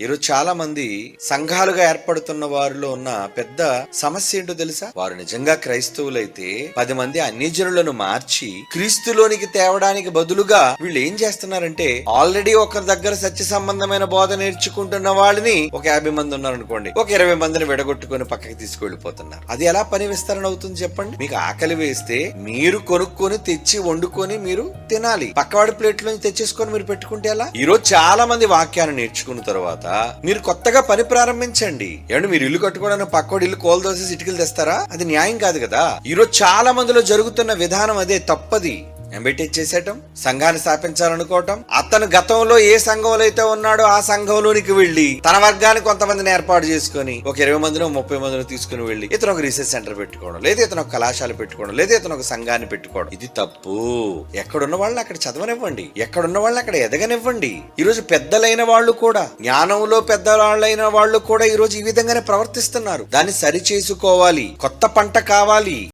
ఈరోజు చాలా మంది సంఘాలుగా ఏర్పడుతున్న వారిలో ఉన్న పెద్ద సమస్య ఏంటో తెలుసా? వారు నిజంగా క్రైస్తవులైతే 10 మంది అన్యజనులను మార్చి క్రీస్తులోనికి తేవడానికి బదులుగా వీళ్ళు ఏం చేస్తున్నారంటే, ఆల్రెడీ ఒకరి దగ్గర సత్య సంబంధమైన బోధ నేర్చుకుంటున్న వాళ్ళని ఒక 50 మంది ఉన్నారనుకోండి, ఒక 20 మందిని విడగొట్టుకుని పక్కకి తీసుకెళ్లిపోతున్నారు. అది ఎలా పని విస్తరణ అవుతుంది చెప్పండి? మీకు ఆకలి వేస్తే మీరు కొనుక్కొని తెచ్చి వండుకొని మీరు తినాలి. పక్కవాడి ప్లేట్ లోంచి తెచ్చేసుకొని మీరు పెట్టుకుంటే ఎలా? ఈ రోజు చాలా మంది వాక్యాన్ని నేర్చుకున్న తర్వాత మీరు కొత్తగా పని ప్రారంభించండి. ఏమంటే మీరు ఇల్లు కట్టుకోవడానికి పక్కోడి ఇల్లు కోల్ దోసేసి ఇటుకలు తెస్తారా? అది న్యాయం కాదు కదా. ఈరోజు చాలా మందిలో జరుగుతున్న విధానం అదే, తప్పది. ఎంబీటెక్ చేసేయటం, సంఘాన్ని స్థాపించాలనుకోవటం, అతను గతంలో ఏ సంఘంలో అయితే ఉన్నాడో ఆ సంఘంలోనికి వెళ్లి తన వర్గాన్ని కొంతమందిని ఏర్పాటు చేసుకుని ఒక 20 మందినో 30 మందినో తీసుకుని వెళ్లి ఇతను ఒక రీసెర్చ్ సెంటర్ పెట్టుకోవడం, లేదా ఇతను ఒక కళాశాల పెట్టుకోవడం, లేదా ఇతను ఒక సంఘాన్ని పెట్టుకోవడం. ఇది తప్పు. ఎక్కడున్న వాళ్ళని అక్కడ చదవనివ్వండి, ఎక్కడున్న వాళ్ళని అక్కడ ఎదగనివ్వండి. ఈ రోజు పెద్దలైన వాళ్ళు కూడా, జ్ఞానంలో పెద్దవాళ్ళైన వాళ్ళు కూడా ఈ రోజు ఈ విధంగానే ప్రవర్తిస్తున్నారు. దాన్ని సరి చేసుకోవాలి. కొత్త పంట కావాలి.